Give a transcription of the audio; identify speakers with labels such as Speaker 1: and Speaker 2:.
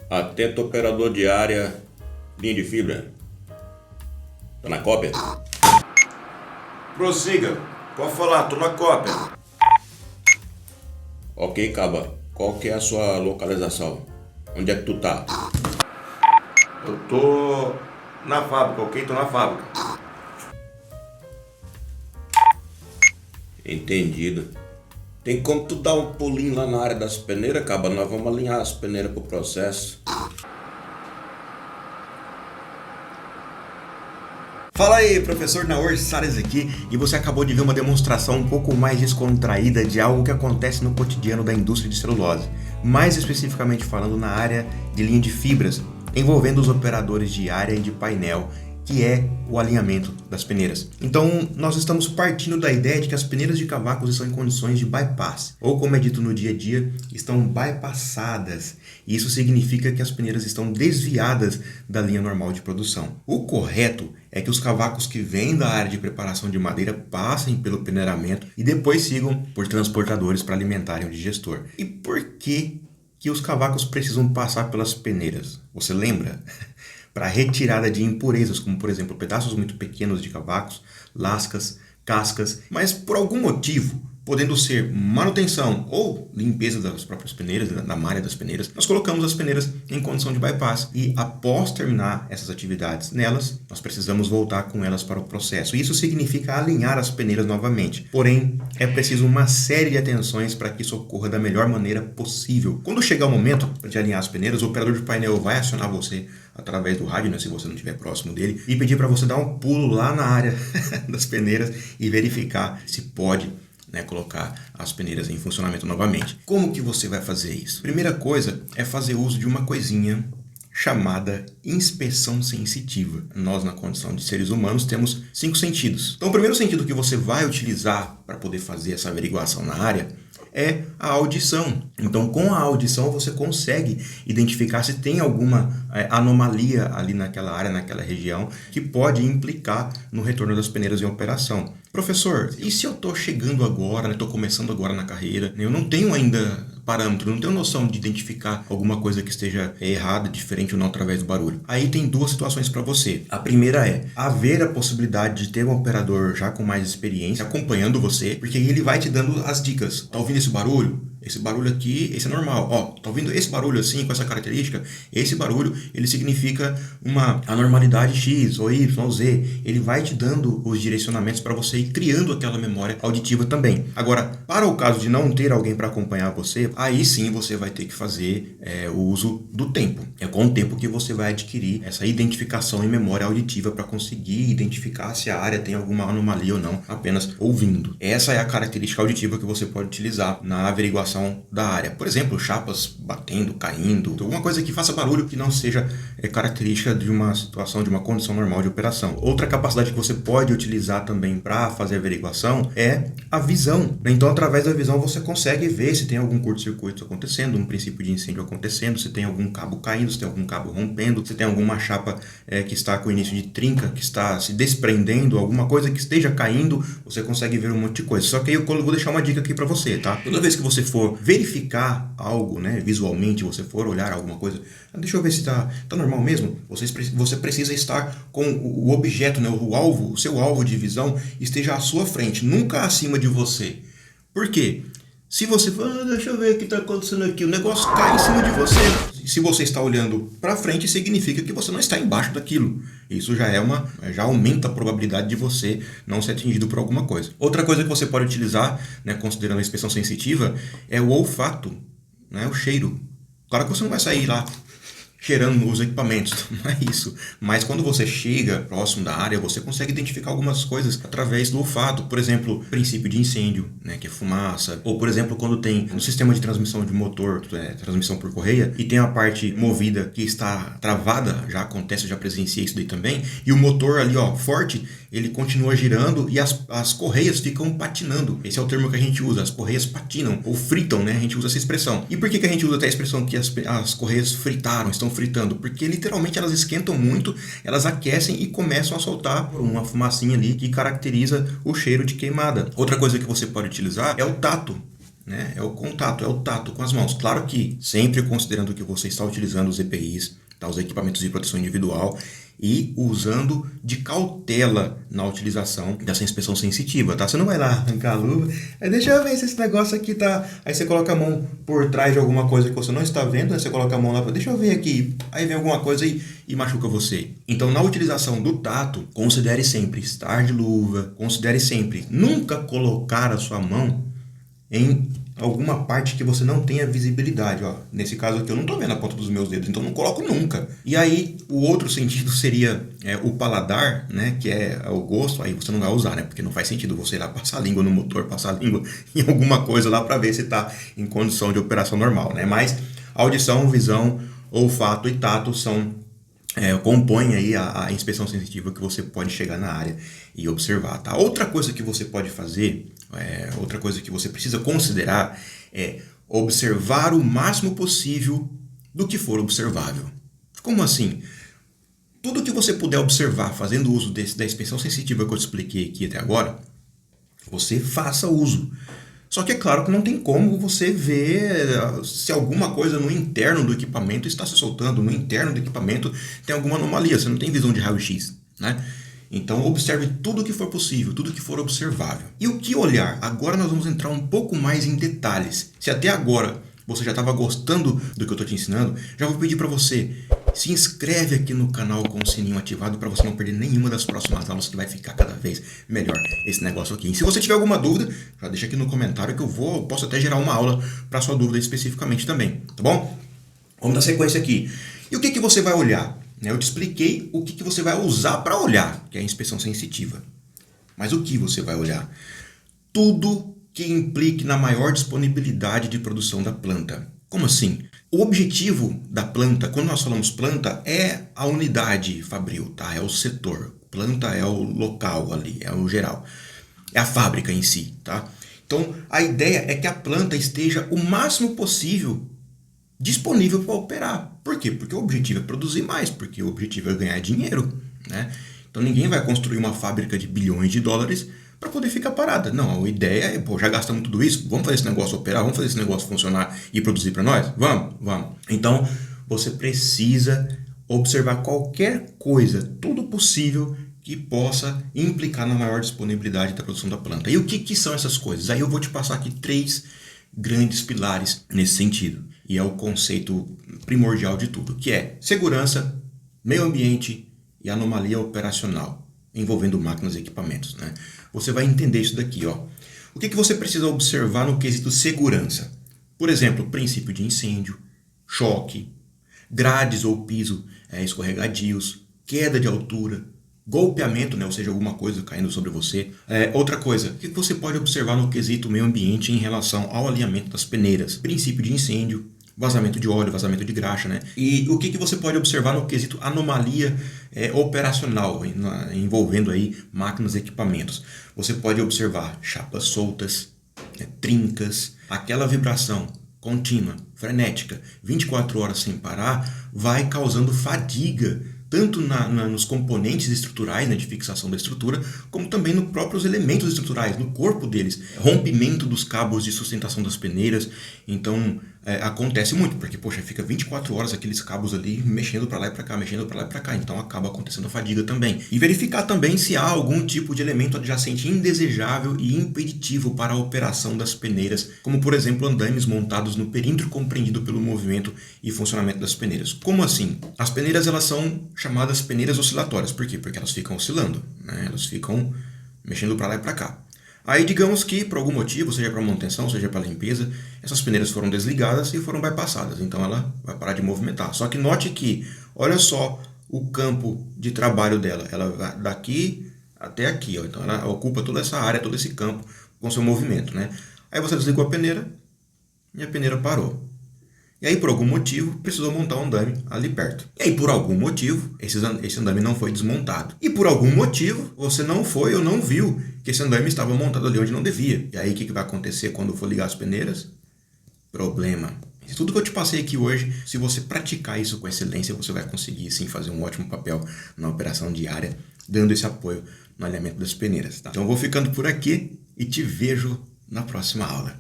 Speaker 1: Atento operador de área, linha de fibra. Tá na cópia?
Speaker 2: Prossiga. Pode falar, tô na cópia.
Speaker 1: Ok, Caba. Qual que é a sua localização? Onde é que tu tá?
Speaker 2: Eu tô na fábrica, ok? Tô na fábrica.
Speaker 1: Entendido. Tem como tu dar um pulinho lá na área das peneiras, Caba? Nós vamos alinhar as peneiras pro processo.
Speaker 3: Fala aí, professor Naor Salles aqui, e você acabou de ver uma demonstração um pouco mais descontraída de algo que acontece no cotidiano da indústria de celulose, mais especificamente falando na área de linha de fibras, envolvendo os operadores de área e de painel, que é o alinhamento das peneiras. Então, nós estamos partindo da ideia de que as peneiras de cavacos estão em condições de bypass, ou como é dito no dia a dia, estão bypassadas. E isso significa que as peneiras estão desviadas da linha normal de produção. O correto é que os cavacos que vêm da área de preparação de madeira passem pelo peneiramento e depois sigam por transportadores para alimentarem o digestor. E por que os cavacos precisam passar pelas peneiras? Você lembra? Para a retirada de impurezas, como por exemplo pedaços muito pequenos de cavacos, lascas, cascas, mas por algum motivo, podendo ser manutenção ou limpeza das próprias peneiras, da malha das peneiras, nós colocamos as peneiras em condição de bypass e após terminar essas atividades nelas, nós precisamos voltar com elas para o processo. Isso significa alinhar as peneiras novamente. Porém, é preciso uma série de atenções para que isso ocorra da melhor maneira possível. Quando chegar o momento de alinhar as peneiras, o operador de painel vai acionar você através do rádio, né, se você não estiver próximo dele, e pedir para você dar um pulo lá na área das peneiras e verificar se pode colocar as peneiras em funcionamento novamente. Como que você vai fazer isso? Primeira coisa é fazer uso de uma coisinha chamada inspeção sensitiva. Nós, na condição de seres humanos, temos 5 sentidos. Então, o primeiro sentido que você vai utilizar para poder fazer essa averiguação na área é a audição. Então, com a audição, você consegue identificar se tem alguma anomalia ali naquela área, naquela região, que pode implicar no retorno das peneiras em operação. Professor, e se eu estou chegando agora, estou começando agora na carreira, eu não tenho ainda parâmetro, não tenho noção de identificar alguma coisa que esteja errada, diferente ou não através do barulho. Aí tem 2 situações para você. A primeira é haver a possibilidade de ter um operador já com mais experiência acompanhando você, porque ele vai te dando as dicas. Tá ouvindo esse barulho? Esse barulho aqui, esse é normal. Ó, tá ouvindo esse barulho assim, com essa característica? Esse barulho, ele significa uma anormalidade X ou Y ou Z. Ele vai te dando os direcionamentos para você ir criando aquela memória auditiva também. Agora, para o caso de não ter alguém para acompanhar você, aí sim você vai ter que fazer o uso do tempo. É com o tempo que você vai adquirir essa identificação em memória auditiva para conseguir identificar se a área tem alguma anomalia ou não, apenas ouvindo. Essa é a característica auditiva que você pode utilizar na averiguação da área. Por exemplo, chapas batendo, caindo, alguma coisa que faça barulho que não seja característica de uma situação, de uma condição normal de operação. Outra capacidade que você pode utilizar também para fazer a averiguação é a visão. Então, através da visão, você consegue ver se tem algum curto-circuito acontecendo, um princípio de incêndio acontecendo, se tem algum cabo caindo, se tem algum cabo rompendo, se tem alguma chapa que está com início de trinca, que está se desprendendo, alguma coisa que esteja caindo, você consegue ver um monte de coisa. Só que eu vou deixar uma dica aqui para você, tá? Toda vez que você for verificar algo, visualmente, você for olhar alguma coisa, deixa eu ver se tá normal mesmo. Você precisa estar com o objeto, o alvo, o seu alvo de visão esteja à sua frente, nunca acima de você. Por quê? Se você fala, deixa eu ver o que está acontecendo aqui, o negócio cai em cima de você. Se você está olhando para frente, significa que você não está embaixo daquilo. Isso já aumenta a probabilidade de você não ser atingido por alguma coisa. Outra coisa que você pode utilizar, considerando a inspeção sensitiva, é o olfato, o cheiro. Claro que você não vai sair lá cheirando os equipamentos, não é isso. Mas quando você chega próximo da área, você consegue identificar algumas coisas através do olfato. Por exemplo, princípio de incêndio, que é fumaça. Ou, por exemplo, quando tem um sistema de transmissão de motor, transmissão por correia, e tem a parte movida que está travada, já acontece, já presenciei isso daí também, e o motor ali, forte, ele continua girando e as correias ficam patinando. Esse é o termo que a gente usa, as correias patinam, ou fritam, a gente usa essa expressão. E por que a gente usa até a expressão que as correias fritaram, estão fritando? Porque literalmente elas esquentam muito, elas aquecem e começam a soltar uma fumacinha ali que caracteriza o cheiro de queimada. Outra coisa que você pode utilizar é o tato. né? É o contato, é o tato com as mãos. Claro que sempre considerando que você está utilizando os EPIs, tá, os equipamentos de proteção individual, e usando de cautela na utilização dessa inspeção sensitiva, tá? Você não vai lá arrancar a luva, deixa eu ver se esse negócio aqui tá... Aí você coloca a mão por trás de alguma coisa que você não está vendo, aí você coloca a mão lá para deixa eu ver aqui, aí vem alguma coisa e machuca você. Então, na utilização do tato, considere sempre estar de luva, considere sempre nunca colocar a sua mão em alguma parte que você não tenha visibilidade, ó. Nesse caso aqui eu não estou vendo a ponta dos meus dedos, então não coloco nunca. E aí o outro sentido seria o paladar, né, que é o gosto, aí você não vai usar, né, porque não faz sentido você ir lá passar a língua no motor, passar a língua em alguma coisa lá para ver se está em condição de operação normal, né, mas audição, visão, olfato e tato são compõe aí a inspeção sensitiva que você pode chegar na área e observar, tá? Outra coisa que você pode fazer, outra coisa que você precisa considerar é observar o máximo possível do que for observável. Como assim? Tudo que você puder observar fazendo uso da inspeção sensitiva que eu te expliquei aqui até agora, você faça uso. Só que é claro que não tem como você ver se alguma coisa no interno do equipamento está se soltando, no interno do equipamento tem alguma anomalia, você não tem visão de raio-x, né? Então observe tudo o que for possível, tudo que for observável. E o que olhar? Agora nós vamos entrar um pouco mais em detalhes. Se até agora você já estava gostando do que eu estou te ensinando, já vou pedir para você, se inscreve aqui no canal com o sininho ativado para você não perder nenhuma das próximas aulas, que vai ficar cada vez melhor esse negócio aqui. E se você tiver alguma dúvida, já deixa aqui no comentário que eu posso até gerar uma aula para sua dúvida especificamente também, tá bom? Vamos dar sequência aqui. E o que você vai olhar? Eu te expliquei o que você vai usar para olhar, que é a inspeção sensitiva. Mas o que você vai olhar? Tudo que implique na maior disponibilidade de produção da planta. Como assim? O objetivo da planta, quando nós falamos planta, é a unidade fabril, tá? É o setor. Planta é o local ali, é o geral. É a fábrica em si, tá? Então, a ideia é que a planta esteja o máximo possível disponível para operar. Por quê? Porque o objetivo é produzir mais, porque o objetivo é ganhar dinheiro, né? Então, ninguém vai construir uma fábrica de bilhões de dólares para poder ficar parada. Não, a ideia é, já gastamos tudo isso, vamos fazer esse negócio operar, vamos fazer esse negócio funcionar e produzir para nós? Vamos. Então, você precisa observar qualquer coisa, tudo possível que possa implicar na maior disponibilidade da produção da planta. E o que são essas coisas? Aí eu vou te passar aqui 3 grandes pilares nesse sentido. E é o conceito primordial de tudo, que é segurança, meio ambiente e anomalia operacional, envolvendo máquinas e equipamentos, né? Você vai entender isso daqui, ó. O que você precisa observar no quesito segurança? Por exemplo, princípio de incêndio, choque, grades ou piso escorregadios, queda de altura, golpeamento, né? Ou seja, alguma coisa caindo sobre você. Outra coisa, o que você pode observar no quesito meio ambiente em relação ao alinhamento das peneiras? Princípio de incêndio, vazamento de óleo, vazamento de graxa, né? E o que você pode observar no quesito anomalia operacional, envolvendo aí máquinas e equipamentos? Você pode observar chapas soltas, trincas, aquela vibração contínua, frenética, 24 horas sem parar, vai causando fadiga, tanto nos componentes estruturais, né, de fixação da estrutura, como também nos próprios elementos estruturais, no corpo deles. Rompimento dos cabos de sustentação das peneiras. Então, acontece muito, porque, poxa, fica 24 horas aqueles cabos ali mexendo para lá e para cá, mexendo para lá e para cá. Então, acaba acontecendo fadiga também. E verificar também se há algum tipo de elemento adjacente indesejável e impeditivo para a operação das peneiras, como, por exemplo, andames montados no perímetro compreendido pelo movimento e funcionamento das peneiras. Como assim? As peneiras, elas são chamadas peneiras oscilatórias. Por quê? Porque elas ficam oscilando, né? Elas ficam mexendo para lá e para cá. Aí, digamos que, por algum motivo, seja para manutenção, seja para limpeza, essas peneiras foram desligadas e foram bypassadas. Então, ela vai parar de movimentar. Só que note que, olha só o campo de trabalho dela. Ela vai daqui até aqui, ó. Então, ela ocupa toda essa área, todo esse campo com seu movimento, né? Aí você desligou a peneira e a peneira parou. E aí, por algum motivo, precisou montar um andame ali perto. E aí, por algum motivo, esse andame não foi desmontado. E por algum motivo, você não foi ou não viu que esse andame estava montado ali onde não devia. E aí, o que vai acontecer quando for ligar as peneiras? Problema. E tudo que eu te passei aqui hoje, se você praticar isso com excelência, você vai conseguir, sim, fazer um ótimo papel na operação diária, dando esse apoio no alinhamento das peneiras, tá? Então, eu vou ficando por aqui e te vejo na próxima aula.